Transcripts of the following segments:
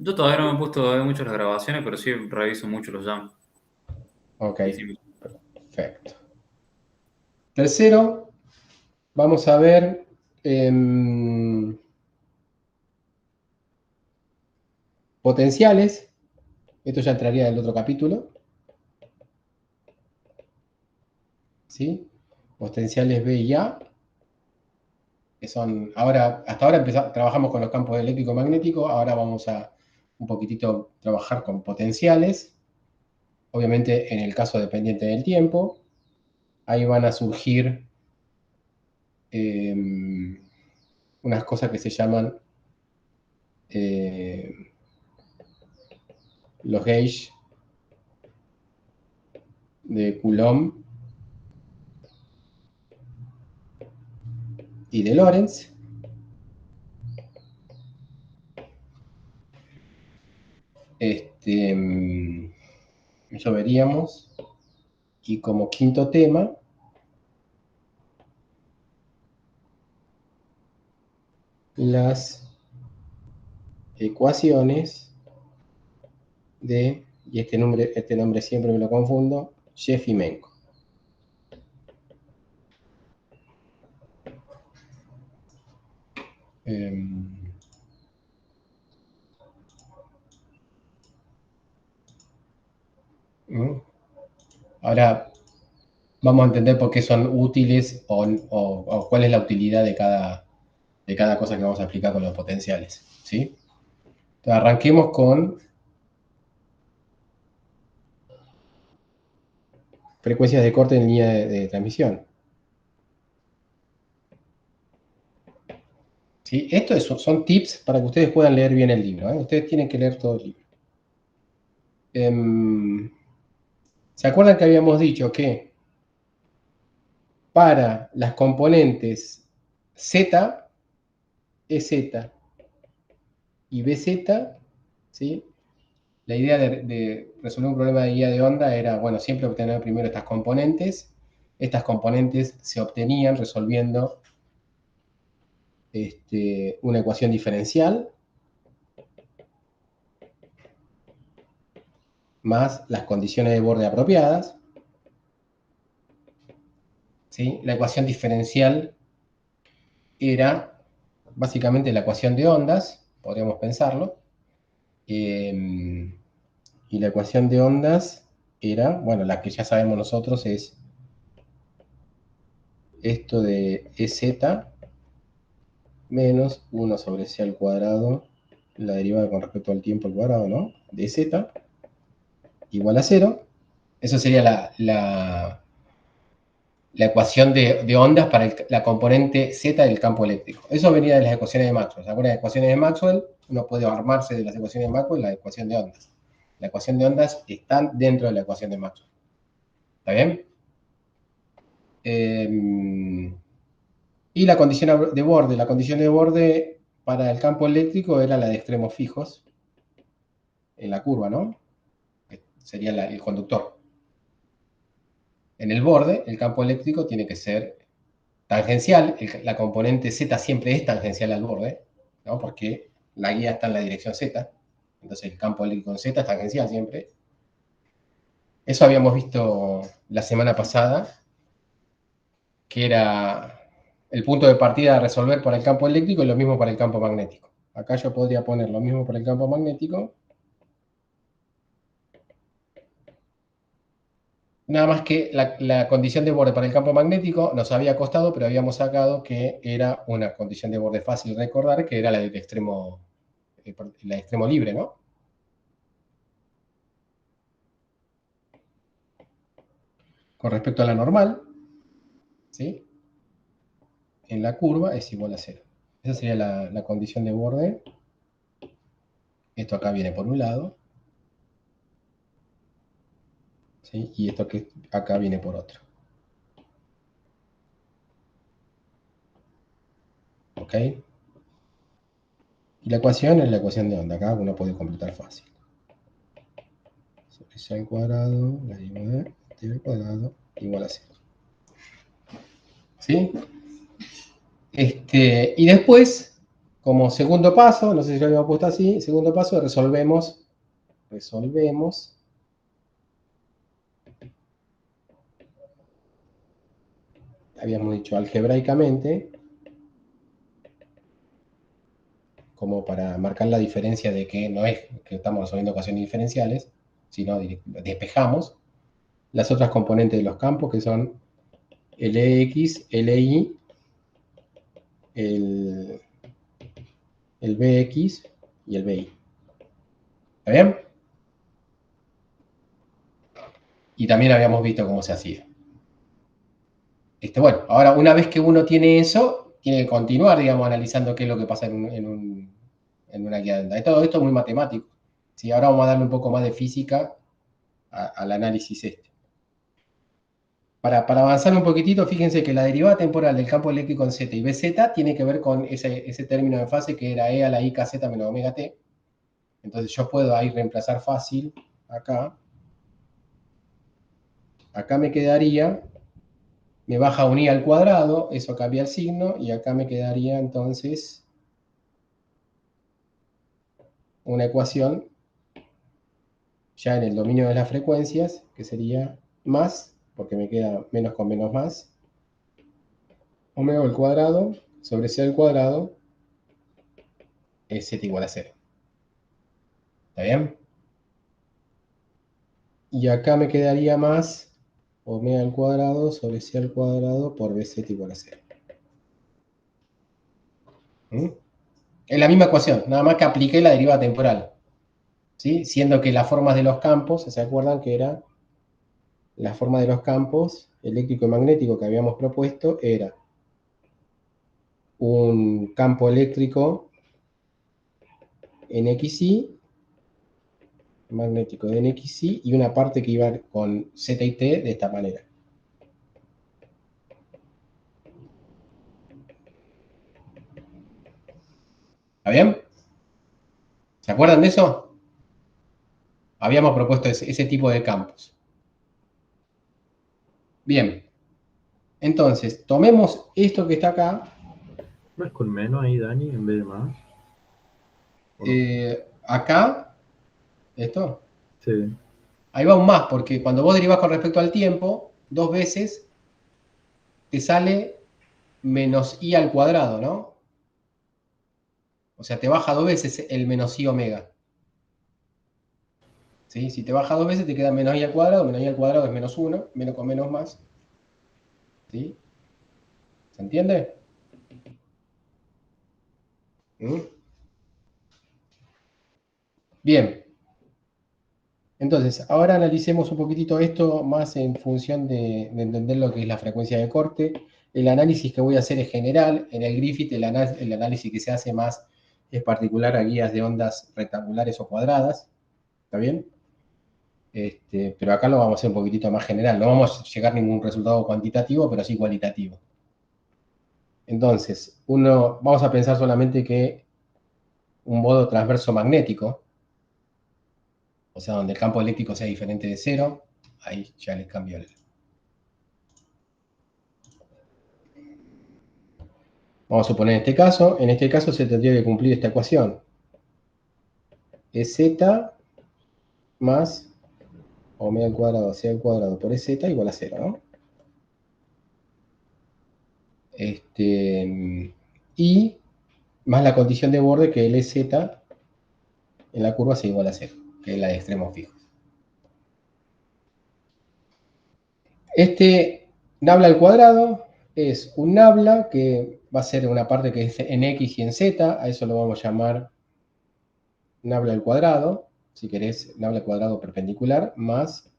Yo todavía no me he puesto a ver mucho las grabaciones, pero sí reviso mucho los jams. Ok, Y sí, perfecto. Tercero, vamos a ver potenciales. Esto ya entraría en el otro capítulo, ¿sí? Potenciales B y A, que son, ahora, hasta ahora trabajamos con los campos eléctrico y magnético, ahora vamos a un poquitito trabajar con potenciales, obviamente en el caso dependiente del tiempo. Ahí van a surgir eh, unas cosas que se llaman eh, los gauge de Coulomb y de Lorentz. Eso veríamos. Y como quinto tema, las ecuaciones de, y este nombre siempre me lo confundo, Sheff-Menko. Eh, Ahora vamos a entender por qué son útiles o cuál es la utilidad de cada cosa que vamos a explicar con los potenciales. ¿Sí? Entonces, arranquemos con frecuencias de corte en línea de transmisión. ¿Sí? Son tips para que ustedes puedan leer bien el libro. ¿Eh? Ustedes tienen que leer todo el libro. ¿Se acuerdan que habíamos dicho que para las componentes Z, EZ y BZ, ¿sí? La idea de resolver un problema de guía de onda era, bueno, siempre obtener primero estas componentes. Estas componentes se obtenían resolviendo una ecuación diferencial más las condiciones de borde apropiadas. ¿Sí? La ecuación diferencial era básicamente la ecuación de ondas, podríamos pensarlo. Y la ecuación de ondas era, bueno, la que ya sabemos nosotros es esto de EZ menos 1 sobre C al cuadrado, la derivada con respecto al tiempo al cuadrado, ¿no? De Z igual a 0. Eso sería la ecuación de ondas para la componente Z del campo eléctrico. Eso venía de las ecuaciones de Maxwell. ¿Se acuerdan de las ecuaciones de Maxwell? Uno puede armarse de las ecuaciones de Maxwell la ecuación de ondas. La ecuación de ondas está dentro de la ecuación de Maxwell. ¿Está bien? Y la condición de borde para el campo eléctrico era la de extremos fijos en la curva, ¿no? Que sería el conductor. En el borde, el campo eléctrico tiene que ser tangencial, la componente Z siempre es tangencial al borde, ¿no? Porque la guía está en la dirección Z, entonces el campo eléctrico en Z es tangencial siempre. Eso habíamos visto la semana pasada, que era el punto de partida a resolver para el campo eléctrico y lo mismo para el campo magnético. Acá yo podría poner lo mismo para el campo magnético, nada más que la condición de borde para el campo magnético nos había costado, pero habíamos sacado que era una condición de borde fácil de recordar, que era la de extremo libre, ¿no? Con respecto a la normal, ¿sí? En la curva es igual a 0. Esa sería la condición de borde. Esto acá viene por un lado, ¿sí? Y esto que acá viene por otro. ¿Ok? Y la ecuación es la ecuación de onda. Acá uno puede completar fácil. Sobre C al cuadrado, la derivada de t al cuadrado, igual a 0. ¿Sí? Y después, Como segundo paso, no sé si lo habíamos puesto así, segundo paso, resolvemos, habíamos dicho algebraicamente, como para marcar la diferencia de que no es que estamos resolviendo ecuaciones diferenciales, sino despejamos las otras componentes de los campos, que son el EX, el EY, el, el BX y el BY. ¿Está bien? Y también habíamos visto cómo se hacía. Bueno, ahora una vez que uno tiene eso, tiene que continuar, digamos, analizando qué es lo que pasa en una guía dental. Todo esto es muy matemático. ¿Sí? Ahora vamos a darle un poco más de física al análisis este. Para avanzar un poquitito, fíjense que la derivada temporal del campo eléctrico en Z y BZ tiene que ver con ese término de fase que era E a la I KZ menos omega T. Entonces yo puedo ahí reemplazar fácil acá. Acá me quedaría, me baja un I al cuadrado, eso cambia el signo, y acá me quedaría entonces una ecuación ya en el dominio de las frecuencias, que sería más, porque me queda menos con menos más, omega al cuadrado sobre C al cuadrado es Z igual a 0. ¿Está bien? Y acá me quedaría más omega al cuadrado sobre C al cuadrado por BZ igual a 0. ¿Mm? Es la misma ecuación, nada más que apliqué la derivada temporal. ¿Sí? Siendo que las formas de los campos, ¿se acuerdan que era la forma de los campos eléctrico y magnético que habíamos propuesto? Era un campo eléctrico en XY, magnético de NXY, y una parte que iba con Z y T de esta manera. ¿Está bien? ¿Se acuerdan de eso? Habíamos propuesto ese tipo de campos. Bien, entonces, tomemos esto que está acá. ¿No es con menos ahí, Dani, en vez de más? ¿O no? Acá, esto, Sí. ahí va un más, porque cuando vos derivás con respecto al tiempo, dos veces te sale menos i al cuadrado, ¿no? O sea, te baja dos veces el menos i omega. ¿Sí? Si te baja dos veces te queda menos menos i al cuadrado es menos 1, menos con menos más. ¿Sí? ¿Se entiende? ¿Mm? Bien. Entonces, ahora analicemos un poquitito esto más en función de entender lo que es la frecuencia de corte. El análisis que voy a hacer es general. En el Griffith el análisis que se hace más es particular a guías de ondas rectangulares o cuadradas. ¿Está bien? Pero acá lo vamos a hacer un poquitito más general. No vamos a llegar a ningún resultado cuantitativo, pero sí cualitativo. Entonces, vamos a pensar solamente que un modo transverso magnético, o sea, donde el campo eléctrico sea diferente de cero, ahí ya les cambio el... Vamos a suponer en este caso se tendría que cumplir esta ecuación. Es z más omega al cuadrado c al cuadrado por ez igual a 0, ¿no? Y más la condición de borde que el ez en la curva sea igual a 0, que es la de extremos fijos. Este nabla al cuadrado es un nabla que va a ser una parte que es en x y en z, a eso lo vamos a llamar nabla al cuadrado, si querés, nabla al cuadrado perpendicular, más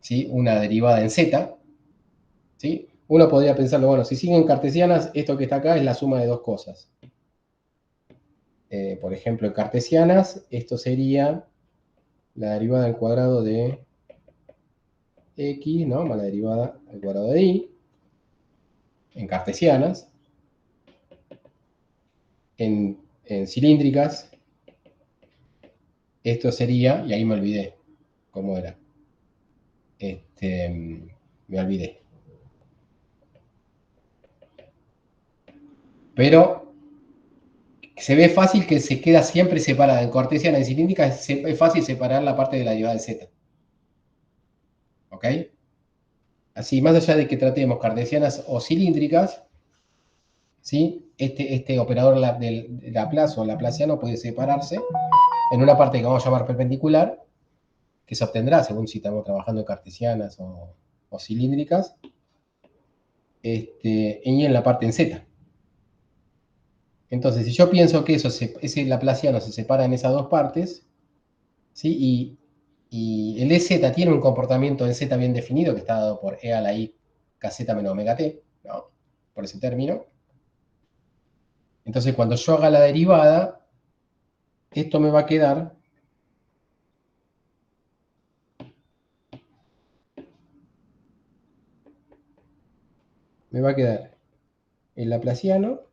¿sí? Una derivada en z. ¿Sí? Uno podría pensarlo, bueno, si siguen cartesianas, esto que está acá es la suma de dos cosas. Por ejemplo, en cartesianas, esto sería la derivada al cuadrado de x, ¿no? Más la derivada al cuadrado de y, en cartesianas. En cilíndricas, esto sería, y ahí me olvidé cómo era. Me olvidé. Pero se ve fácil que se queda siempre separada. En cartesiana y cilíndrica es fácil separar la parte de la derivada de z. ¿Ok? Así, más allá de que tratemos cartesianas o cilíndricas, ¿sí? Este operador del Laplace o laplaciano puede separarse en una parte que vamos a llamar perpendicular, que se obtendrá según si estamos trabajando en cartesianas o cilíndricas, y en la parte en z. Entonces, si yo pienso que ese laplaciano se separa en esas dos partes, ¿sí? Y el EZ tiene un comportamiento en Z bien definido, que está dado por E a la I kz menos omega t, ¿no? Por ese término. Entonces, cuando yo haga la derivada, esto me va a quedar el laplaciano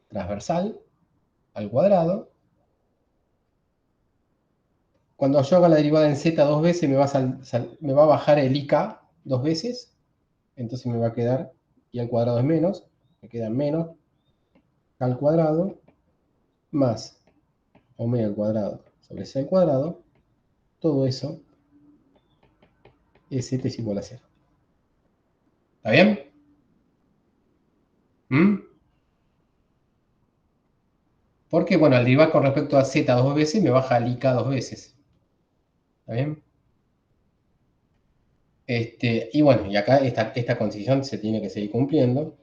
transversal al cuadrado. Cuando yo haga la derivada en Z dos veces, me va a bajar el IK dos veces. Entonces me va a quedar, y al cuadrado es menos, me queda menos al cuadrado más omega al cuadrado sobre c al cuadrado. Todo eso es z es igual a 0. ¿Está bien? Porque, bueno, al derivar con respecto a z dos veces, me baja el IK dos veces. ¿Está bien? Y bueno, y acá esta condición se tiene que seguir cumpliendo.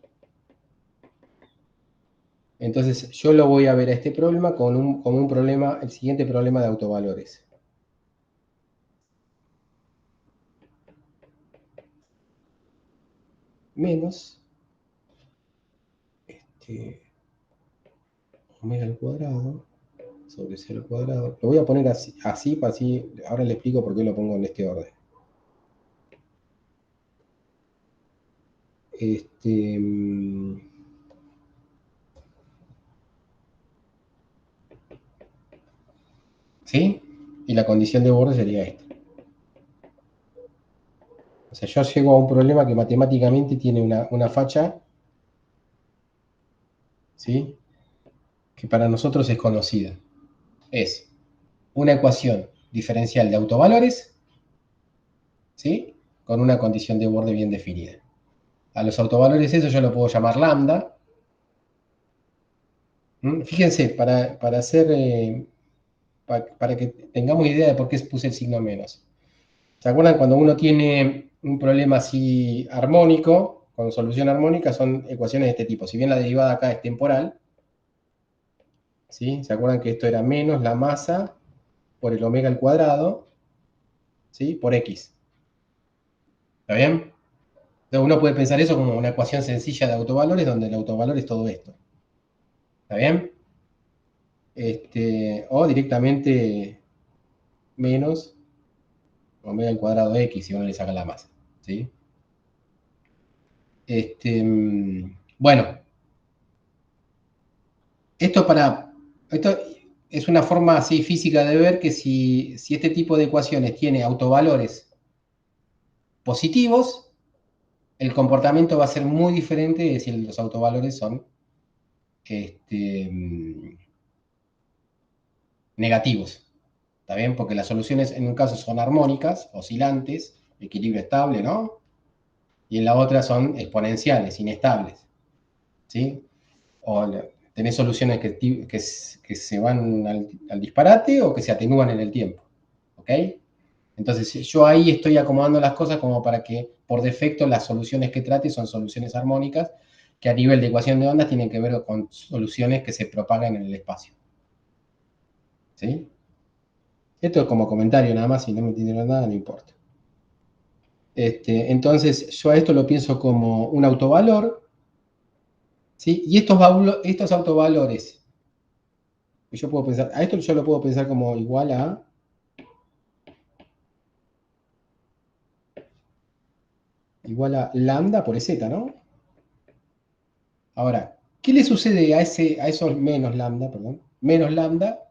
Entonces, yo lo voy a ver a este problema como un problema, el siguiente problema de autovalores. Menos omega al cuadrado sobre c al cuadrado. Lo voy a poner así, para así, ahora le explico por qué lo pongo en este orden. ¿Sí? Y la condición de borde sería esta. O sea, yo llego a un problema que matemáticamente tiene una facha, ¿sí? Que para nosotros es conocida. Es una ecuación diferencial de autovalores, ¿sí? Con una condición de borde bien definida. A los autovalores eso yo lo puedo llamar lambda. Fíjense, para que tengamos idea de por qué puse el signo menos. ¿Se acuerdan cuando uno tiene un problema así armónico, con solución armónica, son ecuaciones de este tipo? Si bien la derivada acá es temporal, ¿sí? ¿Se acuerdan que esto era menos la masa por el omega al cuadrado, ¿sí? Por x. ¿Está bien? Entonces uno puede pensar eso como una ecuación sencilla de autovalores, donde el autovalor es todo esto. ¿Está bien? O directamente menos omega al cuadrado de x, si uno le saca la masa, ¿sí? Bueno, esto es una forma así física de ver que si este tipo de ecuaciones tiene autovalores positivos, el comportamiento va a ser muy diferente de si los autovalores son negativos. ¿Está bien? Porque las soluciones en un caso son armónicas, oscilantes, equilibrio estable, ¿no? Y en la otra son exponenciales, inestables. ¿Sí? O tenés soluciones que se van al disparate o que se atenúan en el tiempo. ¿Ok? Entonces yo ahí estoy acomodando las cosas como para que por defecto las soluciones que trate son soluciones armónicas que a nivel de ecuación de ondas tienen que ver con soluciones que se propagan en el espacio. ¿Sí? Esto es como comentario nada más, si no me entendieron nada, no importa. Entonces yo a esto lo pienso como un autovalor, ¿sí? Y estos autovalores, yo puedo pensar, a esto yo lo puedo pensar como igual a lambda por z, ¿no? Ahora, ¿qué le sucede a esos menos lambda, perdón? Menos lambda,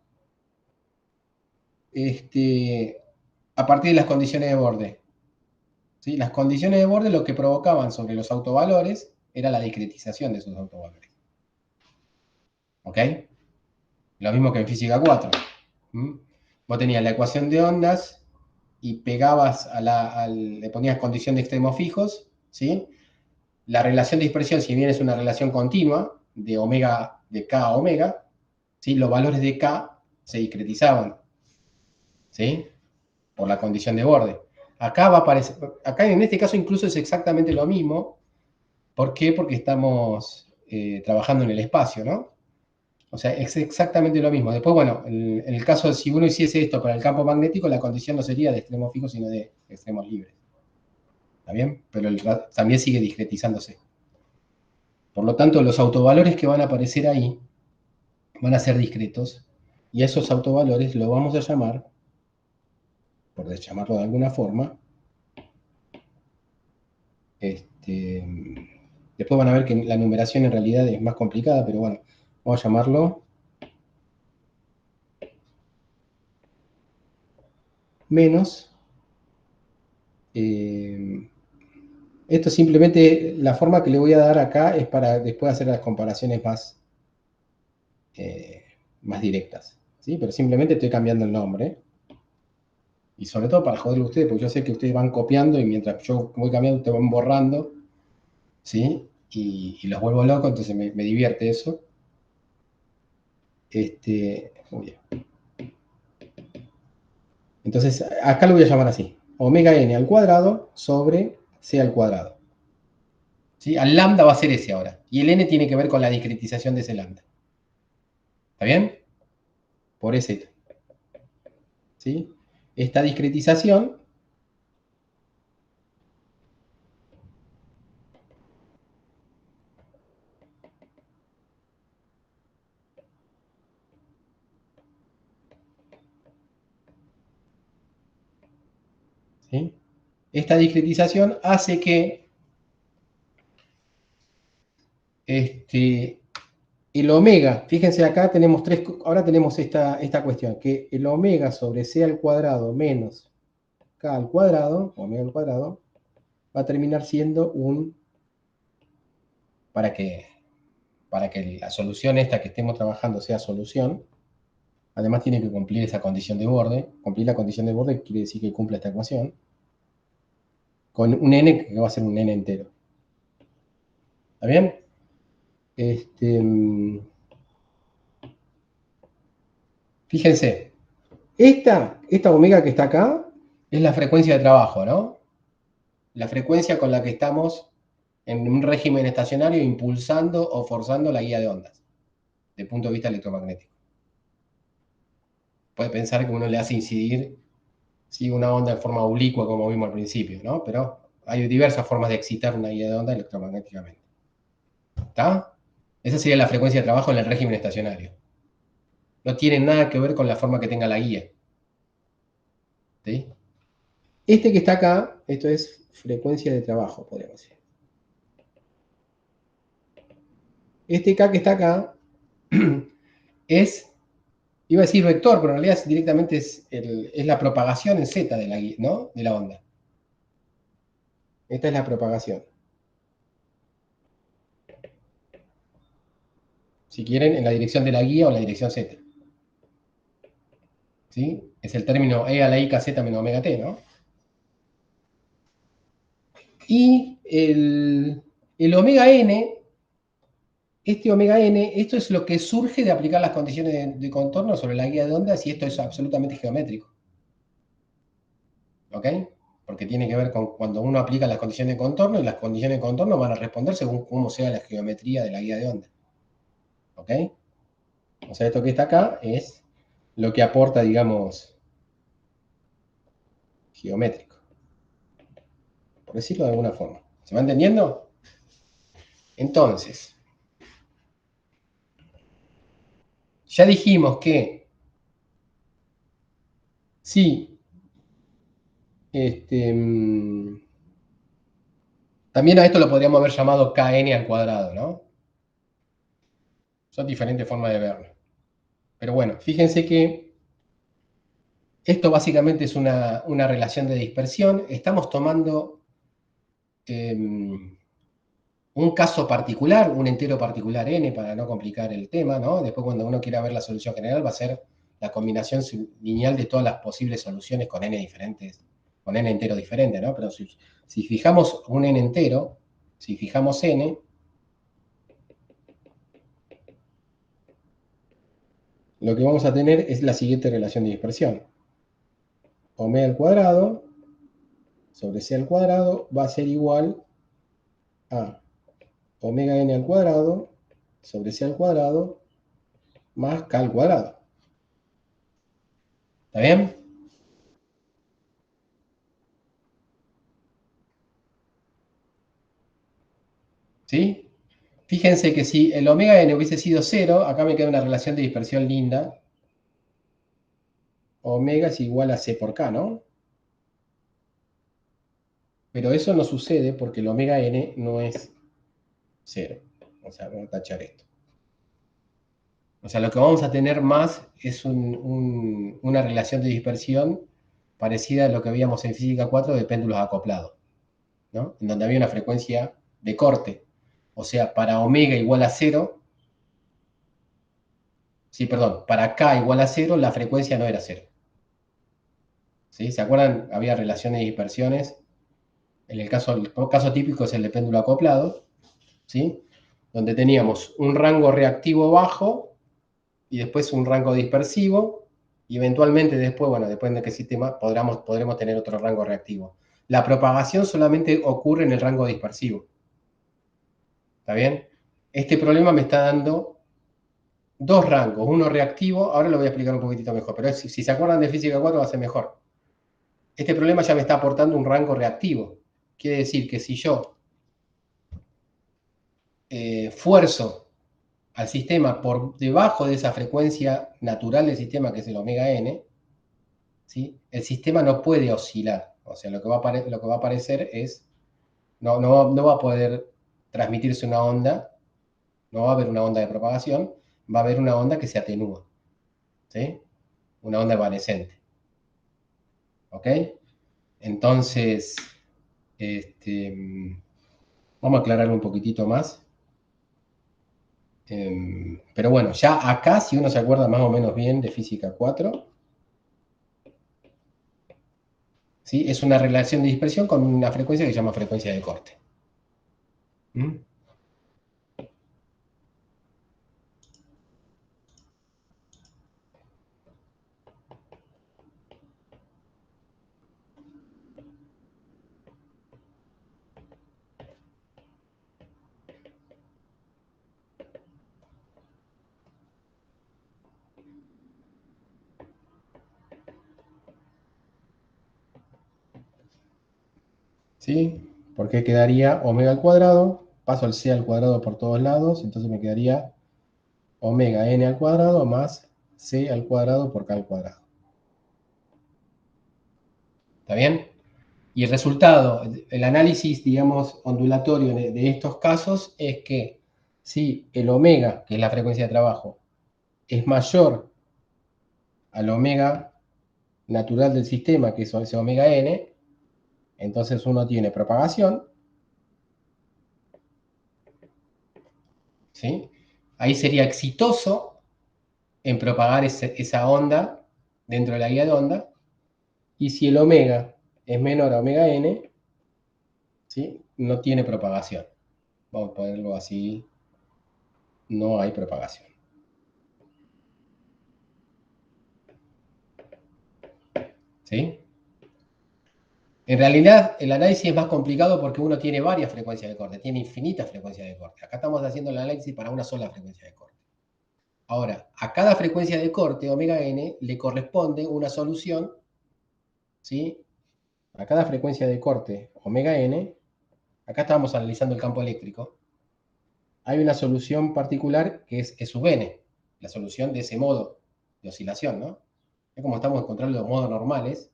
a partir de las condiciones de borde. ¿Sí? Las condiciones de borde lo que provocaban sobre los autovalores era la discretización de esos autovalores. ¿Ok? Lo mismo que en física 4. Vos tenías la ecuación de ondas y pegabas le ponías condición de extremos fijos, ¿sí? La relación de dispersión, si bien es una relación continua, de omega, de K a omega, ¿sí? Los valores de K se discretizaban, ¿sí? Por la condición de borde. Acá va a aparecer, acá en este caso incluso es exactamente lo mismo. ¿Por qué? Porque estamos trabajando en el espacio, ¿no? O sea, es exactamente lo mismo. Después, bueno, en el caso de si uno hiciese esto para el campo magnético, la condición no sería de extremos fijos, sino de extremos libres. ¿Está bien? Pero también sigue discretizándose. Por lo tanto, los autovalores que van a aparecer ahí van a ser discretos, y esos autovalores lo vamos a llamar, por llamarlo de alguna forma, después van a ver que la numeración en realidad es más complicada, pero bueno, vamos a llamarlo menos. Esto simplemente, la forma que le voy a dar acá es para después hacer las comparaciones más directas, ¿sí? Pero simplemente estoy cambiando el nombre. Y sobre todo para joderle a ustedes, porque yo sé que ustedes van copiando y mientras yo voy cambiando, ustedes van borrando, ¿sí? Y los vuelvo locos, entonces me divierte eso. Entonces, acá lo voy a llamar así. Omega n al cuadrado sobre c al cuadrado. ¿Sí? Al lambda va a ser ese ahora. Y el n tiene que ver con la discretización de ese lambda. ¿Está bien? Por ese. ¿Sí? Esta discretización ¿sí? Esta discretización hace que el omega, fíjense acá tenemos ahora tenemos esta cuestión, que el omega sobre c al cuadrado menos k al cuadrado, omega al cuadrado, va a terminar siendo para que la solución esta que estemos trabajando sea solución, además tiene que cumplir esa condición de borde. Cumplir la condición de borde quiere decir que cumple esta ecuación, con un n que va a ser un n entero. ¿Está bien? Fíjense, esta omega que está acá es la frecuencia de trabajo, ¿no? La frecuencia con la que estamos en un régimen estacionario impulsando o forzando la guía de ondas, desde el punto de vista electromagnético. Puede pensar que uno le hace incidir una onda en forma oblicua, como vimos al principio, ¿no? Pero hay diversas formas de excitar una guía de onda electromagnéticamente. ¿Está? Esa sería la frecuencia de trabajo en el régimen estacionario. No tiene nada que ver con la forma que tenga la guía. ¿Sí? Este que está acá, esto es frecuencia de trabajo, podríamos decir. Este K que está acá es, iba a decir vector, pero en realidad directamente es la propagación en Z de la, ¿no? De la onda. Esta es la propagación. Si quieren, en la dirección de la guía o en la dirección Z. ¿Sí? Es el término E a la I Z menos omega T, ¿no? Y el omega n, este omega n, esto es lo que surge de aplicar las condiciones de contorno sobre la guía de ondas, y esto es absolutamente geométrico. ¿Ok? Porque tiene que ver con cuando uno aplica las condiciones de contorno, y las condiciones de contorno van a responder según cómo sea la geometría de la guía de onda. ¿Ok? O sea, esto que está acá es lo que aporta, digamos, geométrico. Por decirlo de alguna forma. ¿Se va entendiendo? Entonces, ya dijimos que sí, también a esto lo podríamos haber llamado kn al cuadrado, ¿no? Son diferentes formas de verlo. Pero bueno, fíjense que esto básicamente es una relación de dispersión. Estamos tomando un caso particular, un entero particular n, para no complicar el tema, ¿no? Después cuando uno quiera ver la solución general va a ser la combinación lineal de todas las posibles soluciones con n diferentes, con n entero diferente, ¿no? Pero si fijamos un n entero, si fijamos n, lo que vamos a tener es la siguiente relación de dispersión. Omega al cuadrado sobre c al cuadrado va a ser igual a omega n al cuadrado sobre c al cuadrado más k al cuadrado. ¿Está bien? ¿Sí? Fíjense que si el omega n hubiese sido 0, acá me queda una relación de dispersión linda. Omega es igual a c por k, ¿no? Pero eso no sucede porque el omega n no es 0. O sea, vamos a tachar esto. O sea, lo que vamos a tener más es una relación de dispersión parecida a lo que veíamos en física 4 de péndulos acoplados, ¿no? En donde había una frecuencia de corte. O sea, para omega igual a 0, sí, perdón, para k igual a 0, la frecuencia no era 0. ¿Sí? ¿Se acuerdan? Había relaciones de dispersiones. El caso típico es el de péndulo acoplado, ¿sí? Donde teníamos un rango reactivo bajo y después un rango dispersivo, y eventualmente después, bueno, depende de qué sistema, podremos tener otro rango reactivo. La propagación solamente ocurre en el rango dispersivo. ¿Está bien? Este problema me está dando dos rangos, uno reactivo, ahora lo voy a explicar un poquitito mejor, pero si se acuerdan de física 4 va a ser mejor. Este problema ya me está aportando un rango reactivo. Quiere decir que si yo fuerzo al sistema por debajo de esa frecuencia natural del sistema, que es el omega n, ¿sí? El sistema no puede oscilar. O sea, lo que va a aparecer es, no va a poder transmitirse una onda, no va a haber una onda de propagación, va a haber una onda que se atenúa, ¿sí? Una onda evanescente. ¿Ok? Entonces, vamos a aclararlo un poquitito más. Pero bueno, ya acá, si uno se acuerda más o menos bien de física 4, ¿sí? Es una relación de dispersión con una frecuencia que se llama frecuencia de corte. ¿Mm? ¿Sí? Porque quedaría omega al cuadrado, paso el c al cuadrado por todos lados, entonces me quedaría omega n al cuadrado más c al cuadrado por k al cuadrado. ¿Está bien? Y el resultado, el análisis, digamos, ondulatorio de estos casos es que si el omega, que es la frecuencia de trabajo, es mayor al omega natural del sistema, que es ese omega n, entonces uno tiene propagación, ¿sí? Ahí sería exitoso en propagar esa onda dentro de la guía de onda, y si el omega es menor a omega n, ¿sí? No tiene propagación. Vamos a ponerlo así, no hay propagación. ¿Sí? En realidad, el análisis es más complicado porque uno tiene varias frecuencias de corte, tiene infinitas frecuencias de corte. Acá estamos haciendo el análisis para una sola frecuencia de corte. Ahora, a cada frecuencia de corte, omega n, le corresponde una solución, ¿sí? A cada frecuencia de corte, omega n, acá estamos analizando el campo eléctrico, hay una solución particular que es E sub n, la solución de ese modo de oscilación, ¿no? Es como estamos encontrando los modos normales.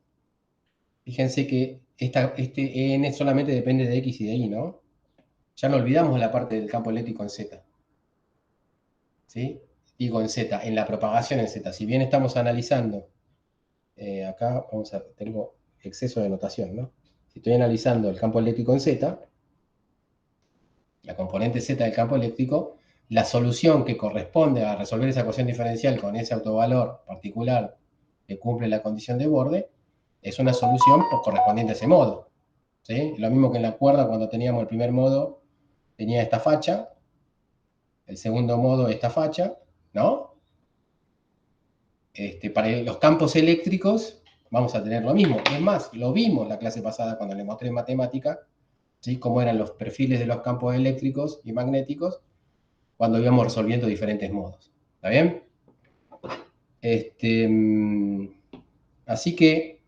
Fíjense que este en solamente depende de x y de y, ¿no? Ya no olvidamos la parte del campo eléctrico en z, ¿sí? Digo en z, en la propagación en z. Si bien estamos analizando, acá tengo exceso de notación, ¿no? Si estoy analizando el campo eléctrico en z, la componente Z del campo eléctrico, la solución que corresponde a resolver esa ecuación diferencial con ese autovalor particular que cumple la condición de borde, es una solución correspondiente a ese modo. ¿Sí? Lo mismo que en la cuerda cuando teníamos el primer modo, tenía esta facha, el segundo modo esta facha, ¿no? Para los campos eléctricos vamos a tener lo mismo. Es más, lo vimos la clase pasada cuando le mostré matemática, ¿sí? Cómo eran los perfiles de los campos eléctricos y magnéticos cuando íbamos resolviendo diferentes modos. ¿Está bien? Así que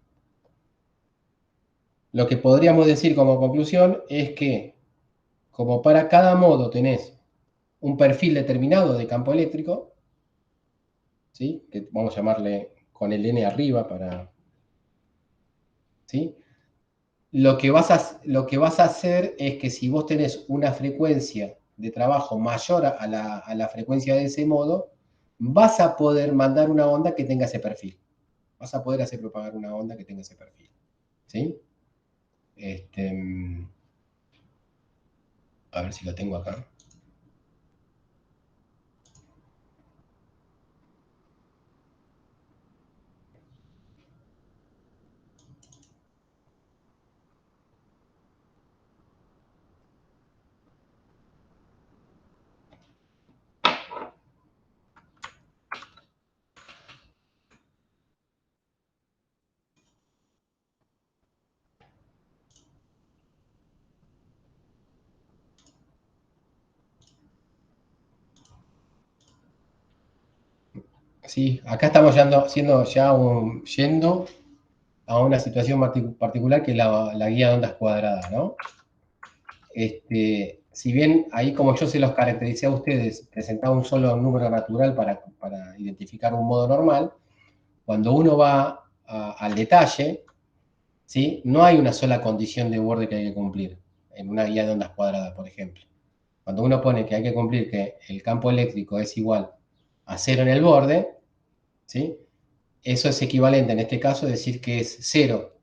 lo que podríamos decir como conclusión es que como para cada modo tenés un perfil determinado de campo eléctrico, ¿sí? Que vamos a llamarle con el n arriba para... ¿sí? Lo que vas a hacer es que si vos tenés una frecuencia de trabajo mayor a la frecuencia de ese modo, vas a poder mandar una onda que tenga ese perfil. Vas a poder hacer propagar una onda que tenga ese perfil. ¿Sí? A ver si lo tengo acá. Sí, acá estamos yendo a una situación particular que es la guía de ondas cuadradas, ¿no? Si bien ahí, como yo se los caractericé a ustedes, presentaba un solo número natural para identificar un modo normal, cuando uno va al detalle, ¿sí? No hay una sola condición de borde que hay que cumplir en una guía de ondas cuadradas, por ejemplo. Cuando uno pone que hay que cumplir que el campo eléctrico es igual a 0 en el borde, ¿sí? Eso es equivalente en este caso a decir que es 0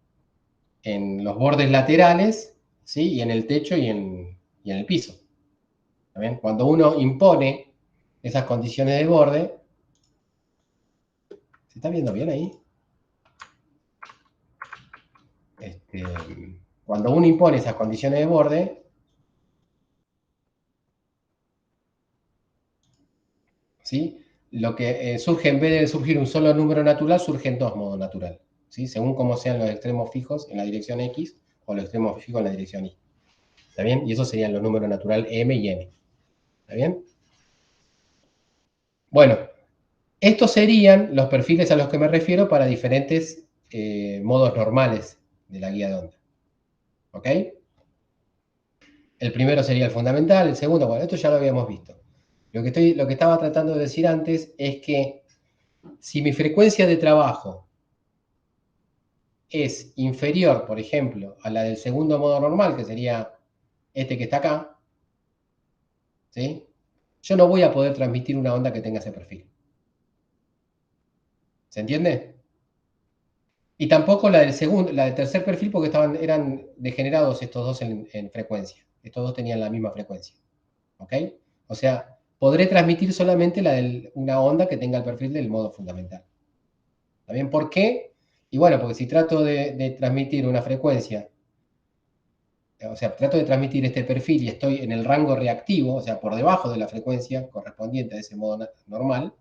en los bordes laterales, ¿sí? Y en el techo y en el piso. ¿Está bien? Cuando uno impone esas condiciones de borde, ¿se está viendo bien ahí? Cuando uno impone esas condiciones de borde, ¿sí? Lo que surge, en vez de surgir un solo número natural, surgen dos modos naturales, ¿sí? Según cómo sean los extremos fijos en la dirección X o los extremos fijos en la dirección Y. ¿Está bien? Y esos serían los números naturales M y N. ¿Está bien? Bueno, estos serían los perfiles a los que me refiero para diferentes modos normales de la guía de onda. ¿Ok? El primero sería el fundamental, el segundo, bueno, esto ya lo habíamos visto. Lo que estaba tratando de decir antes es que si mi frecuencia de trabajo es inferior, por ejemplo, a la del segundo modo normal, que sería este que está acá, ¿sí? Yo no voy a poder transmitir una onda que tenga ese perfil. ¿Se entiende? Y tampoco la del tercer perfil, porque eran degenerados estos dos en frecuencia. Estos dos tenían la misma frecuencia. ¿Ok? O sea, podré transmitir solamente una onda que tenga el perfil del modo fundamental. ¿Está bien? ¿Por qué? Y bueno, porque si trato de transmitir una frecuencia, o sea, trato de transmitir este perfil y estoy en el rango reactivo, o sea, por debajo de la frecuencia correspondiente a ese modo normal,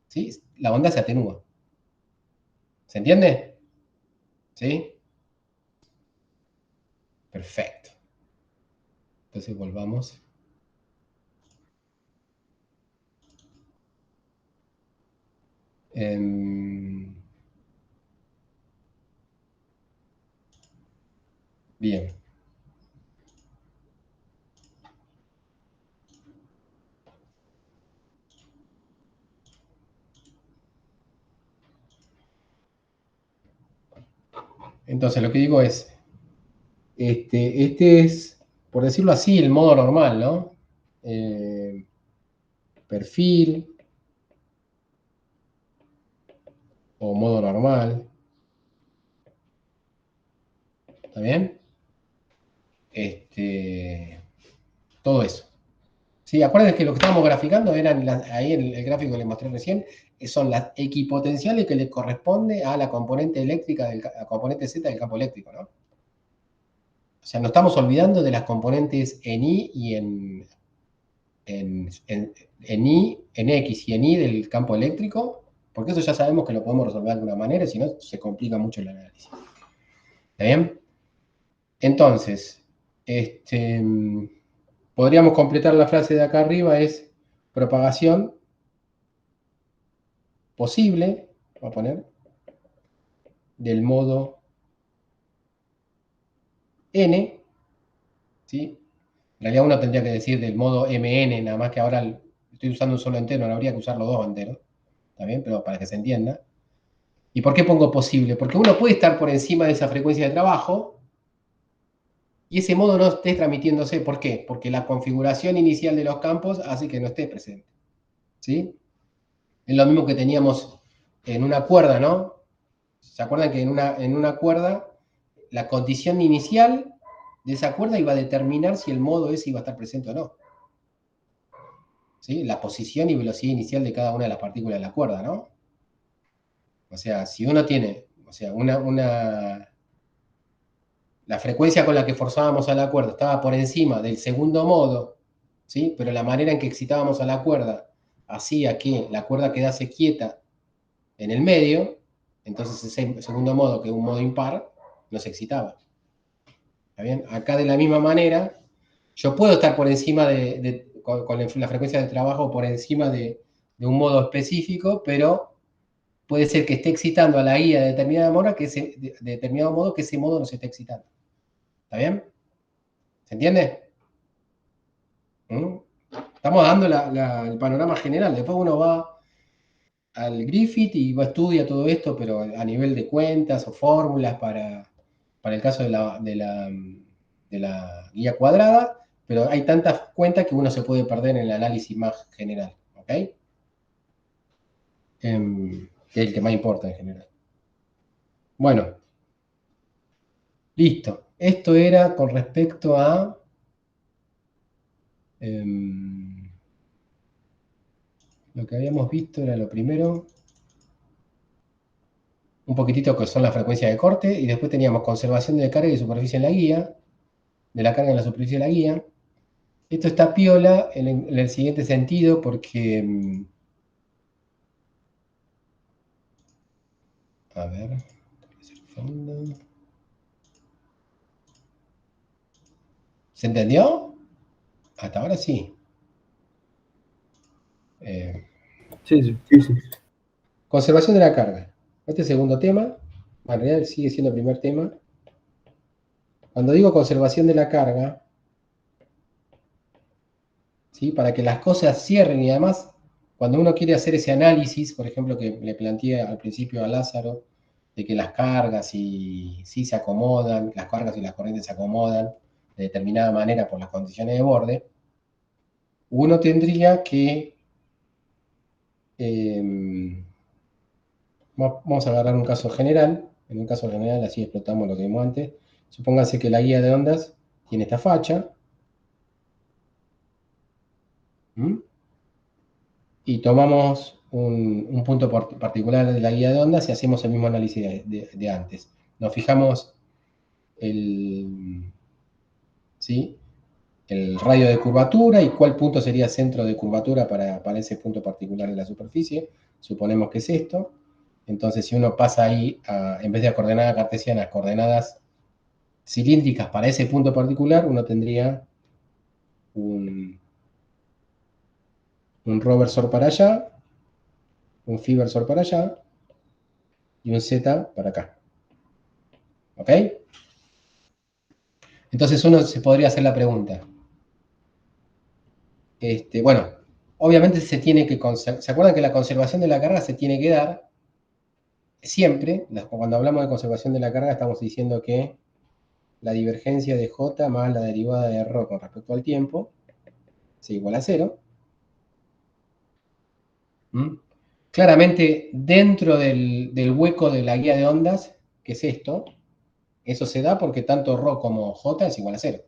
¿sí? La onda se atenúa. ¿Se entiende? ¿Sí? Perfecto. Entonces volvamos. Bien. Entonces lo que digo es, este es, por decirlo así, el modo normal, ¿no? Perfil o modo normal. ¿Está bien? Todo eso. ¿Sí? Acuérdense que lo que estábamos graficando eran, ahí en el gráfico que les mostré recién, son las equipotenciales que le corresponde a la componente eléctrica, la componente Z del campo eléctrico, ¿no? O sea, no estamos olvidando de las componentes en I y en X y en Y del campo eléctrico, porque eso ya sabemos que lo podemos resolver de alguna manera, si no se complica mucho el análisis. ¿Está bien? Entonces, podríamos completar la frase de acá arriba, es propagación posible, voy a poner, del modo n, ¿sí? En realidad uno tendría que decir del modo mn, nada más que ahora estoy usando un solo entero, no habría que usar los dos enteros, ¿está bien? Pero para que se entienda. ¿Y por qué pongo posible? Porque uno puede estar por encima de esa frecuencia de trabajo y ese modo no esté transmitiéndose. ¿Por qué? Porque la configuración inicial de los campos hace que no esté presente, ¿sí? Es lo mismo que teníamos en una cuerda, ¿no? ¿Se acuerdan que en una cuerda la condición inicial de esa cuerda iba a determinar si el modo ese iba a estar presente o no? ¿Sí? La posición y velocidad inicial de cada una de las partículas de la cuerda, ¿no? O sea, si uno tiene, o sea, la frecuencia con la que forzábamos a la cuerda estaba por encima del segundo modo, ¿sí? Pero la manera en que excitábamos a la cuerda hacía que la cuerda quedase quieta en el medio, entonces ese segundo modo, que es un modo impar, no se excitaba. ¿Está bien? Acá de la misma manera, yo puedo estar por encima con la frecuencia de trabajo por encima de un modo específico, pero puede ser que esté excitando a la guía de determinada modo de determinado modo que ese modo no se esté excitando. ¿Está bien? ¿Se entiende? ¿Mm? Estamos dando el panorama general. Después uno va al Griffith y estudia todo esto, pero a nivel de cuentas o fórmulas para el caso de la guía cuadrada, pero hay tantas cuentas que uno se puede perder en el análisis más general. ¿Ok? Que es el que más importa en general. Bueno, listo. Esto era con respecto a lo que habíamos visto, era lo primero. Un poquitito que son las frecuencias de corte, y después teníamos conservación de carga y superficie en la guía, de la carga en la superficie de la guía. Esto está piola en el siguiente sentido, porque, a ver, ¿se entendió? Hasta ahora sí. Sí. Conservación de la carga. Este segundo tema, en realidad sigue siendo el primer tema. Cuando digo conservación de la carga, ¿sí? Para que las cosas cierren, y además, cuando uno quiere hacer ese análisis, por ejemplo, que le planteé al principio a Lázaro, de que las cargas sí se acomodan, las cargas y las corrientes se acomodan de determinada manera por las condiciones de borde, uno tendría que, vamos a agarrar un caso general, en un caso general así explotamos lo que vimos antes, supóngase que la guía de ondas tiene esta facha, y tomamos un punto particular de la guía de ondas y hacemos el mismo análisis de antes. Nos fijamos ¿sí? El radio de curvatura y cuál punto sería centro de curvatura para ese punto particular de la superficie. Suponemos que es esto. Entonces, si uno pasa ahí, en vez de a coordenadas cartesianas, coordenadas cilíndricas para ese punto particular, uno tendría un ρ versor para allá, un phi versor para allá y un z para acá. ¿Ok? Entonces uno se podría hacer la pregunta. Bueno, obviamente se tiene que conservar. ¿Se acuerdan que la conservación de la carga se tiene que dar siempre? Cuando hablamos de conservación de la carga estamos diciendo que la divergencia de J más la derivada de ρ con respecto al tiempo es igual a 0. Claramente, dentro del hueco de la guía de ondas, que es esto, eso se da porque tanto ρ como J es igual a 0.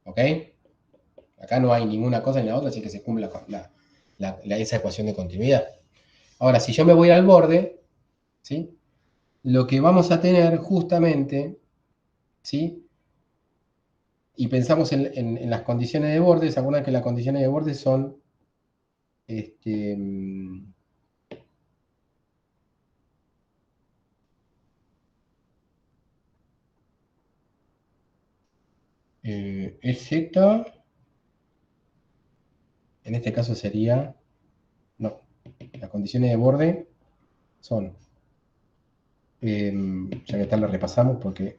¿Ok? Acá no hay ninguna cosa ni la otra, así que se cumple esa ecuación de continuidad. Ahora, si yo me voy al borde, ¿sí? Lo que vamos a tener justamente, ¿sí? Y pensamos en las condiciones de borde, ¿se acuerdan que las condiciones de borde son EZ, en este caso sería, no, las condiciones de borde son, ya que tal la repasamos porque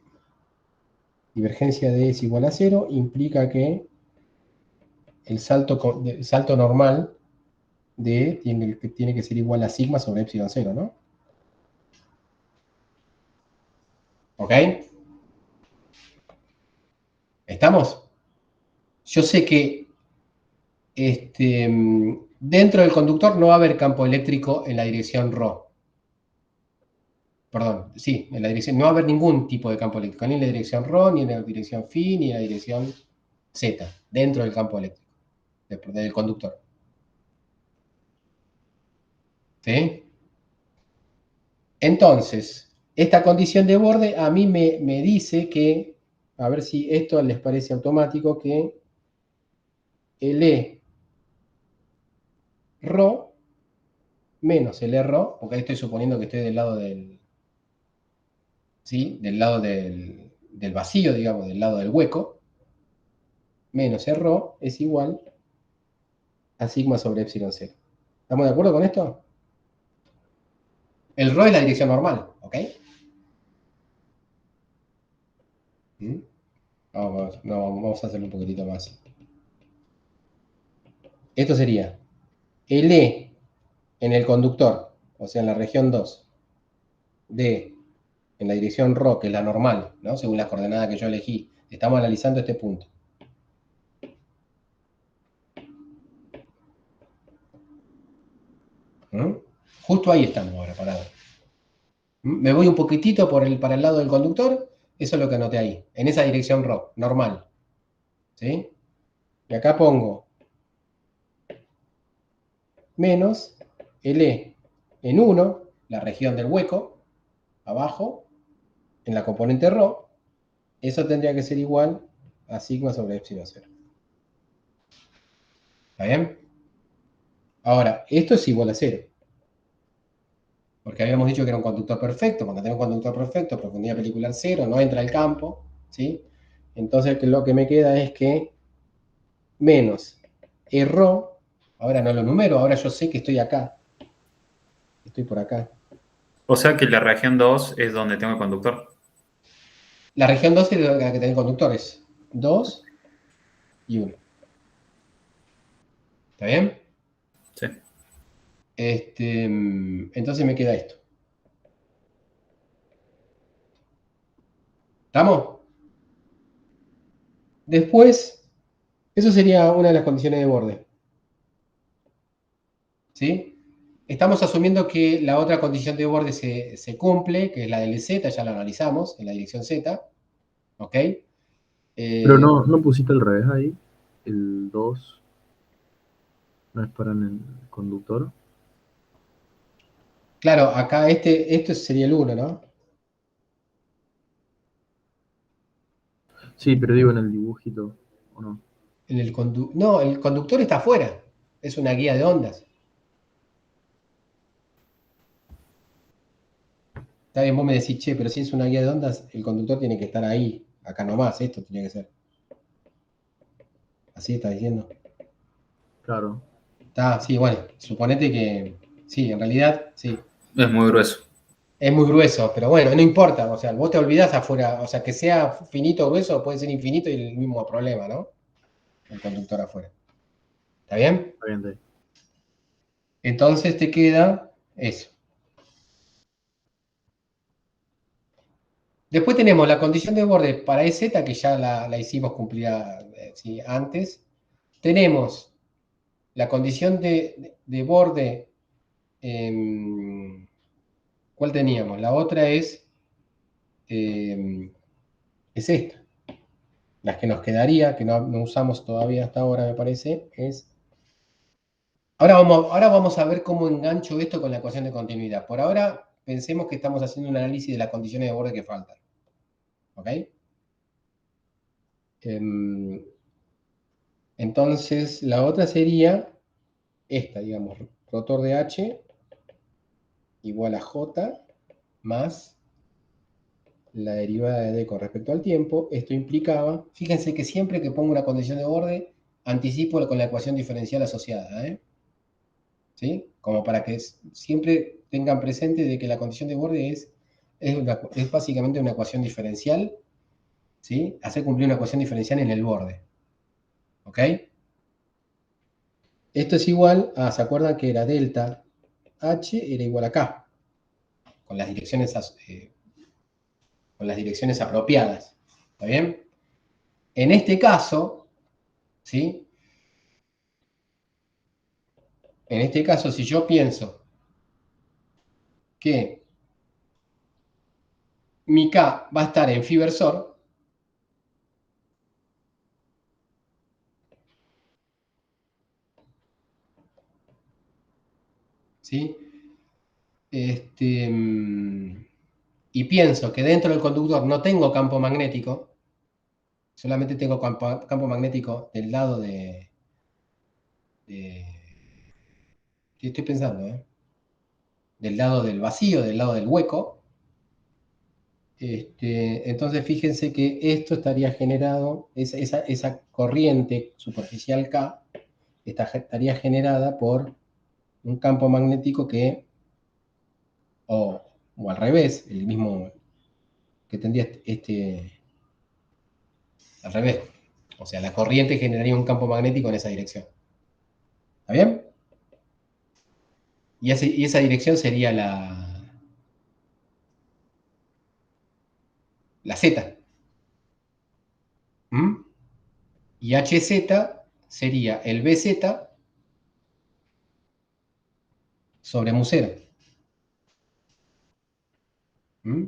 divergencia de E es igual a 0 implica que el salto normal de E tiene que ser igual a sigma sobre epsilon 0, ¿no? ¿Ok? ¿Estamos? Yo sé que dentro del conductor no va a haber campo eléctrico en la dirección ρ. Perdón, sí, en la dirección, no va a haber ningún tipo de campo eléctrico, ni en la dirección ρ, ni en la dirección φ, ni en la dirección z, dentro del campo eléctrico, del conductor. ¿Sí? Entonces, esta condición de borde a mí me dice que, a ver si esto les parece automático, que el E ρ menos el E ρ, porque ahí estoy suponiendo que estoy del lado ¿sí? Del lado del vacío, digamos, del lado del hueco, menos E ρ es igual a sigma sobre epsilon 0. ¿Estamos de acuerdo con esto? El ρ es la dirección normal, ¿ok? Vamos a hacerlo un poquitito más. Esto sería el E en el conductor, o sea, en la región 2, de en la dirección ρ, que es la normal, ¿no? Según las coordenadas que yo elegí. Estamos analizando este punto. Justo ahí estamos ahora, parados. Me voy un poquitito para el lado del conductor, eso es lo que anoté ahí, en esa dirección ρ, normal. ¿Sí? Y acá pongo menos el E en 1, la región del hueco, abajo, en la componente ρ, eso tendría que ser igual a sigma sobre epsilon 0. ¿Está bien? Ahora, esto es igual a 0. Porque habíamos dicho que era un conductor perfecto. Cuando tengo un conductor perfecto, profundidad pelicular 0, no entra el campo. ¿Sí? Entonces lo que me queda es que menos E ρ, ahora no lo numero, ahora yo sé que estoy acá. Estoy por acá. O sea que la región 2 es donde tengo el conductor. La región 2 es la que tiene conductores. 2 y 1. ¿Está bien? Sí. Entonces me queda esto. ¿Estamos? Después, eso sería una de las condiciones de borde. ¿Sí? Estamos asumiendo que la otra condición de borde se cumple, que es la del Z, ya la analizamos, en la dirección Z. ¿Ok? Pero no pusiste al revés ahí. El 2 no es para el conductor. Claro, acá esto sería el 1, ¿no? Sí, pero digo en el dibujito, ¿o no? No, el conductor está afuera. Es una guía de ondas. Está bien, vos me decís, che, pero si es una guía de ondas, el conductor tiene que estar ahí, acá nomás, esto tiene que ser. Así está diciendo. Claro. Está, sí, bueno, suponete que, sí, en realidad, sí. Es muy grueso. Es muy grueso, pero bueno, no importa, o sea, vos te olvidás afuera, o sea, que sea finito o grueso puede ser infinito y el mismo problema, ¿no? El conductor afuera. ¿Está bien? Está bien, está bien. Entonces te queda eso. Después tenemos la condición de borde para EZ, que ya la hicimos cumplida sí, antes. Tenemos la condición de borde, ¿cuál teníamos? La otra es esta. las que nos quedaría, que no usamos todavía hasta ahora, me parece, es... Ahora vamos a ver cómo engancho esto con la ecuación de continuidad. Por ahora, pensemos que estamos haciendo un análisis de las condiciones de borde que faltan. ¿Ok? Entonces, la otra sería esta, digamos, rotor de H igual a J más la derivada de D con respecto al tiempo. Esto implicaba, fíjense que siempre que pongo una condición de borde, anticipo con la ecuación diferencial asociada, ¿sí? Como para que siempre tengan presente de que la condición de borde es básicamente una ecuación diferencial, ¿sí? Hacer cumplir una ecuación diferencial en el borde, ¿ok? Esto es igual a, ¿se acuerdan que era delta H era igual a K? Con las direcciones apropiadas, ¿está bien? En este caso, ¿sí? En este caso, si yo pienso que mi K va a estar en phi versor, ¿sí? Y pienso que dentro del conductor no tengo campo magnético, solamente tengo campo magnético del lado ¿qué estoy pensando? Del lado del vacío, del lado del hueco. Entonces fíjense que esto estaría generado, esa corriente superficial K estaría generada por un campo magnético que, o al revés, el mismo que tendría al revés. O sea, la corriente generaría un campo magnético en esa dirección. ¿Está bien? Y esa dirección sería la Z. ¿Mm? Y HZ sería el BZ sobre mu cero. ¿Mm?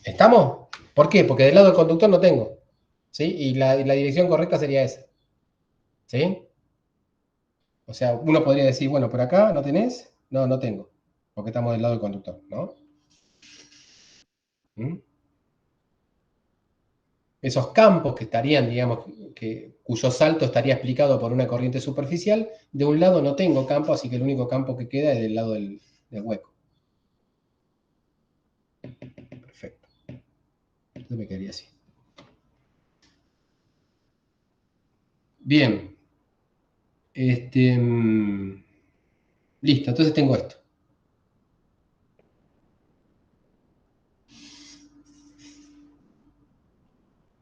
¿Estamos? ¿Por qué? Porque del lado del conductor no tengo. ¿Sí? Y la dirección correcta sería esa. ¿Sí? O sea, uno podría decir, bueno, por acá no tenés. No, no tengo. Porque estamos del lado del conductor, ¿no? ¿Mm? Esos campos que estarían, digamos, cuyo salto estaría explicado por una corriente superficial, de un lado no tengo campo, así que el único campo que queda es del lado del hueco. Perfecto. Yo me quedaría así. Bien. Listo, entonces tengo esto.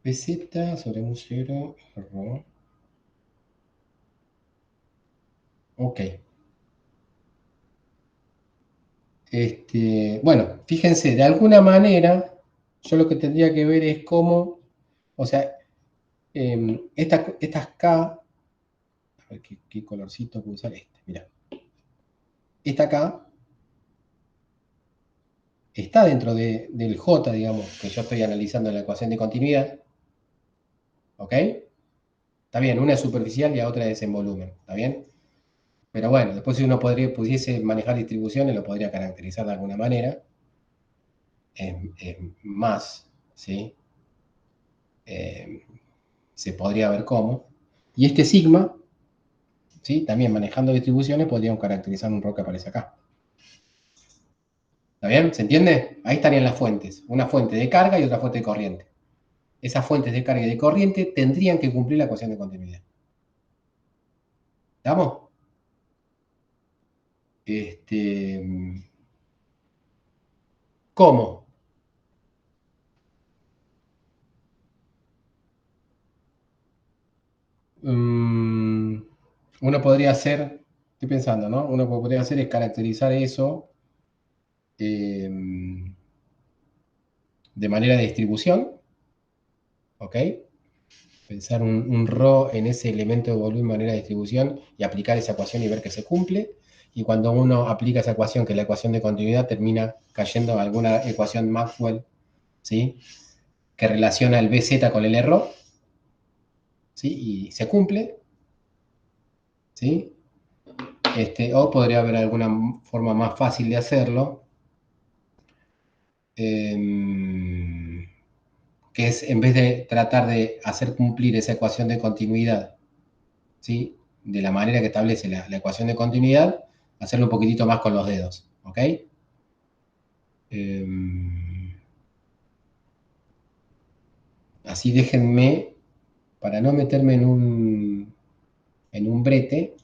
PZ sobre mu 0, rho. Ok. Bueno, fíjense, de alguna manera, yo lo que tendría que ver es cómo, o sea, estas K, a ver qué colorcito puedo usar mira. Esta K está dentro del J, digamos, que yo estoy analizando en la ecuación de continuidad. ¿Ok? Está bien, una es superficial y la otra es en volumen. ¿Está bien? Pero bueno, después si uno pudiese manejar distribuciones, lo podría caracterizar de alguna manera. Más, ¿sí? Se podría ver cómo. Y este sigma, ¿sí? También manejando distribuciones, podríamos caracterizar un rho que aparece acá. ¿Está bien? ¿Se entiende? Ahí estarían las fuentes. Una fuente de carga y otra fuente de corriente. Esas fuentes de carga y de corriente tendrían que cumplir la ecuación de continuidad. ¿Estamos? ¿Cómo? Uno podría hacer, estoy pensando, ¿no? Uno podría hacer es caracterizar eso de manera de distribución, ¿ok? pensar un ρ en ese elemento de volumen, manera de distribución, y aplicar esa ecuación y ver que se cumple. Y cuando uno aplica esa ecuación, que es la ecuación de continuidad, termina cayendo a alguna ecuación Maxwell, ¿sí?, que relaciona el BZ con el error, ¿sí?, y se cumple, ¿sí? O podría haber alguna forma más fácil de hacerlo, que es, en vez de tratar de hacer cumplir esa ecuación de continuidad, ¿sí?, de la manera que establece la ecuación de continuidad, hacerlo un poquitito más con los dedos, ¿ok? Así déjenme, para no meterme en un brete,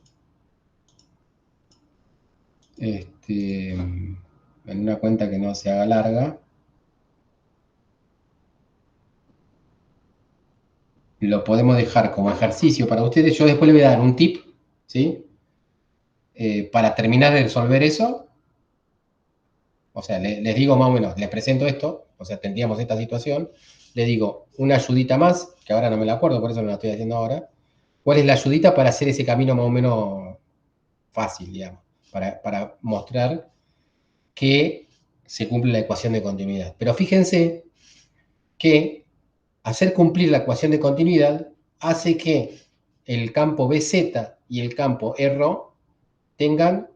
en una cuenta que no se haga larga, lo podemos dejar como ejercicio para ustedes. Yo después les voy a dar un tip, ¿sí?, para terminar de resolver eso. O sea, les digo más o menos, les presento esto, o sea, tendríamos esta situación, les digo una ayudita más, que ahora no me la acuerdo, por eso no la estoy haciendo ahora. ¿Cuál es la ayudita para hacer ese camino más o menos fácil, digamos? Para mostrar que se cumple la ecuación de continuidad. Pero fíjense que hacer cumplir la ecuación de continuidad hace que el campo BZ y el campo R tengan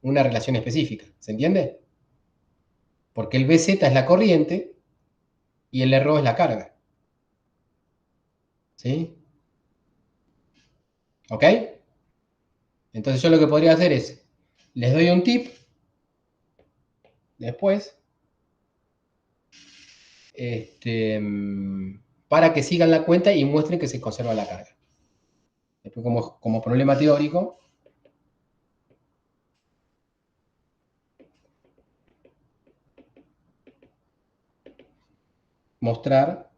una relación específica. ¿Se entiende? Porque el BZ es la corriente y el R es la carga. ¿Sí? ¿Ok? Entonces yo lo que podría hacer es, les doy un tip, después, para que sigan la cuenta y muestren que se conserva la carga. Después, como problema teórico, mostrar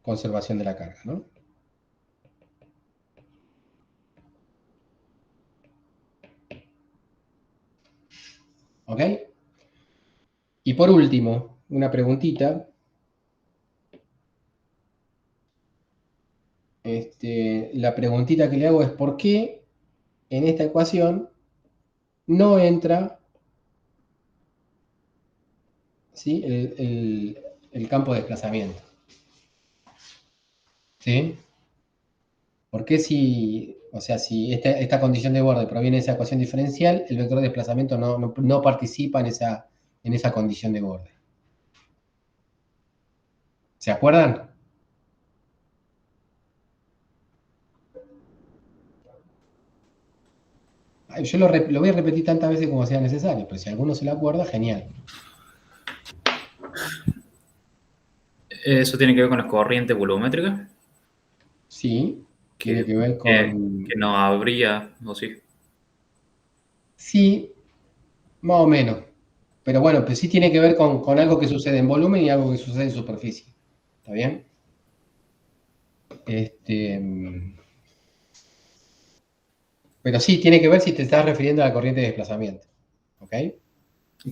conservación de la carga, ¿no? ¿Ok? Y por último, una preguntita. La preguntita que le hago es ¿por qué en esta ecuación no entra, ¿sí?, el campo de desplazamiento? ¿Sí? ¿Por qué si esta condición de borde proviene de esa ecuación diferencial, el vector de desplazamiento no participa en esa condición de borde? ¿Se acuerdan? Yo lo voy a repetir tantas veces como sea necesario, pero si alguno se lo acuerda, genial. Eso tiene que ver con la corriente volumétrica, Sí, tiene que, que ver con... que no habría, o sí. Sí, más o menos. Pero bueno, pues sí tiene que ver con algo que sucede en volumen y algo que sucede en superficie. ¿Está bien? Pero sí, tiene que ver si te estás refiriendo a la corriente de desplazamiento. ¿Ok?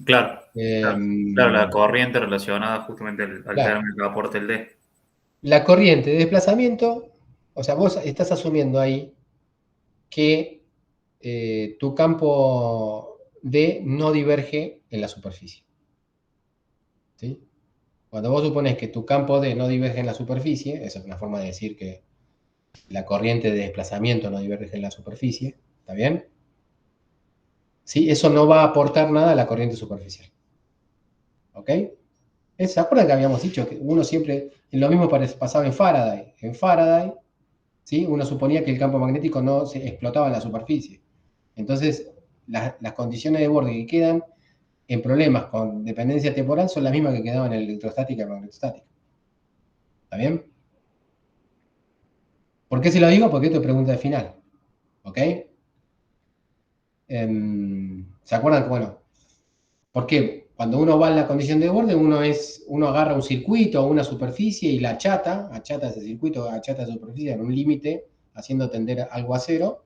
Claro, claro, la Em, corriente relacionada justamente al claro. término que aporta el D. La corriente de desplazamiento, o sea, vos estás asumiendo ahí que tu campo D no diverge en la superficie. ¿Sí? Cuando vos supones que tu campo D no diverge en la superficie, esa es una forma de decir que la corriente de desplazamiento no diverge en la superficie, ¿está bien? ¿Sí? Eso no va a aportar nada a la corriente superficial. ¿Ok? ¿Se acuerdan que habíamos dicho que uno siempre, lo mismo pasaba en Faraday? En Faraday, ¿sí?, uno suponía que el campo magnético no se explotaba en la superficie. Entonces, las condiciones de borde que quedan en problemas con dependencia temporal son las mismas que quedaban en electrostática y magnetostática. ¿Está bien? ¿Por qué se lo digo? Porque esto es pregunta de final. ¿Ok? ¿Se acuerdan que, bueno, por qué? Cuando uno va en la condición de borde, uno agarra un circuito o una superficie y la achata ese circuito, achata esa superficie en un límite, haciendo tender algo a cero,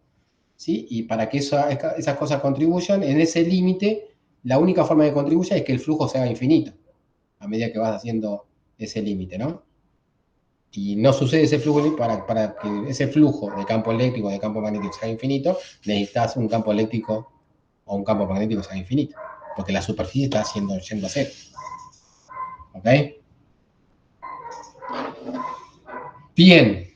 ¿sí? Y para que esas cosas contribuyan, en ese límite, la única forma de contribuir es que el flujo sea infinito, a medida que vas haciendo ese límite, ¿no? y no sucede ese flujo, para que ese flujo de campo eléctrico o de campo magnético sea infinito, necesitas un campo eléctrico o un campo magnético sea infinito, porque la superficie está yendo a cero. ¿Ok? Bien.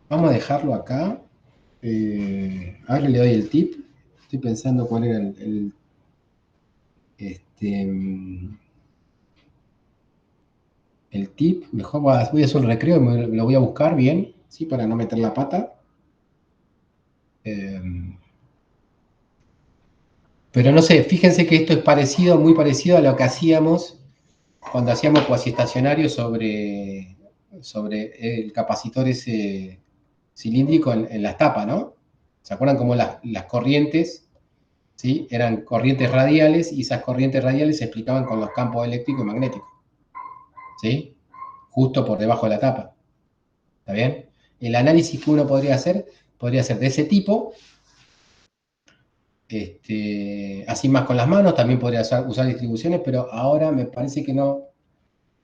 Vamos a dejarlo acá. Ahora le doy el tip. Estoy pensando cuál era el tip. Mejor voy a hacer un recreo y lo voy a buscar bien, ¿sí? Para no meter la pata. Pero no sé, fíjense que esto es parecido, muy parecido a lo que hacíamos cuando hacíamos cuasiestacionario sobre el capacitor ese cilíndrico en las tapas, ¿no? ¿Se acuerdan cómo las corrientes, ¿sí? Eran corrientes radiales y esas corrientes radiales se explicaban con los campos eléctricos y magnéticos, ¿sí? Justo por debajo de la tapa. ¿Está bien? El análisis que uno podría ser de ese tipo, así más con las manos, también podría usar distribuciones, pero ahora me parece que no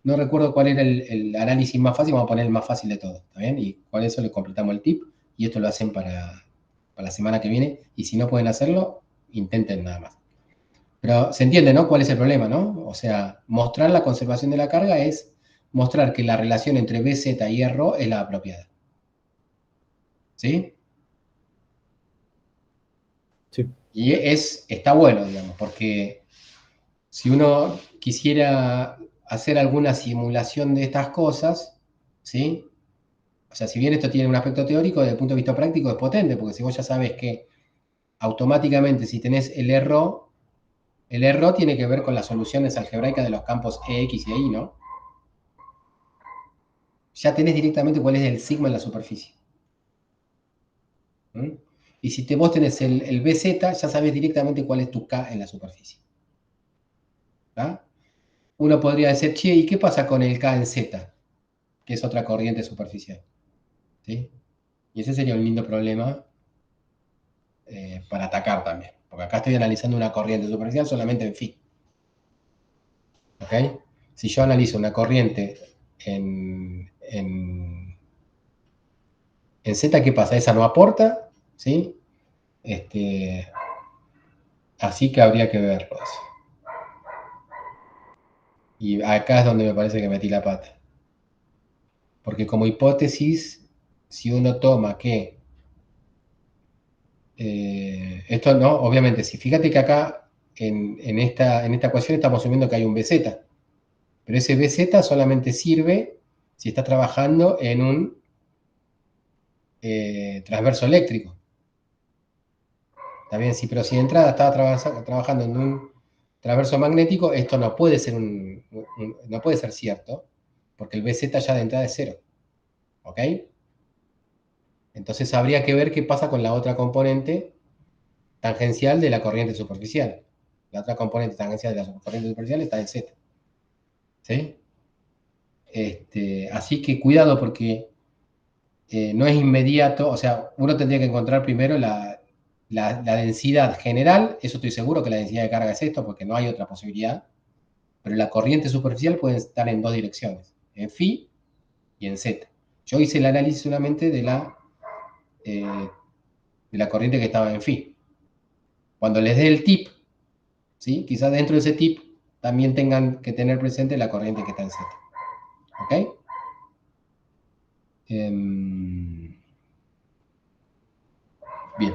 recuerdo cuál era el análisis más fácil, vamos a poner el más fácil de todos, ¿está bien? Y con eso le completamos el tip, y esto lo hacen para la semana que viene, y si no pueden hacerlo, intenten nada más. Pero se entiende, ¿no? ¿Cuál es el problema, no? O sea, mostrar la conservación de la carga es mostrar que la relación entre BZ y RO es la apropiada. ¿Sí? Sí. Y está bueno, digamos, porque si uno quisiera hacer alguna simulación de estas cosas, ¿sí? O sea, si bien esto tiene un aspecto teórico, desde el punto de vista práctico es potente, porque si vos ya sabes que automáticamente si tenés el RO tiene que ver con las soluciones algebraicas de los campos EX y Y, ¿no? Ya tenés directamente cuál es el sigma en la superficie. ¿Mm? Y si vos tenés el BZ, ya sabés directamente cuál es tu K en la superficie. ¿Tá? Uno podría decir, che, ¿y qué pasa con el K en Z? Que es otra corriente superficial. ¿Sí? Y ese sería un lindo problema para atacar también. Porque acá estoy analizando una corriente superficial solamente en phi. ¿Ok? Si yo analizo una corriente en Z, ¿qué pasa? Esa no aporta, ¿sí? Así que habría que verlos. Y acá es donde me parece que metí la pata. Porque como hipótesis, si uno toma que esto no, obviamente, si fíjate que acá en esta ecuación estamos asumiendo que hay un BZ, pero ese BZ solamente sirve si estás trabajando en un transverso eléctrico. ¿Está bien? Sí, pero si de entrada estaba trabajando en un transverso magnético, esto no puede ser no puede ser cierto, porque el BZ ya de entrada es cero. ¿Ok? Entonces habría que ver qué pasa con la otra componente tangencial de la corriente superficial. La otra componente tangencial de la corriente superficial está en Z. ¿Sí? Así que cuidado porque no es inmediato, o sea, uno tendría que encontrar primero la densidad general, eso estoy seguro que la densidad de carga es esto, porque no hay otra posibilidad, pero la corriente superficial puede estar en dos direcciones, en phi y en z. Yo hice el análisis solamente de la corriente que estaba en phi. Cuando les dé el tip, ¿sí? Quizás dentro de ese tip también tengan que tener presente la corriente que está en z. ¿Ok? Bien,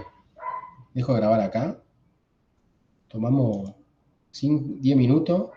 dejo de grabar acá. Tomamos 10 minutos.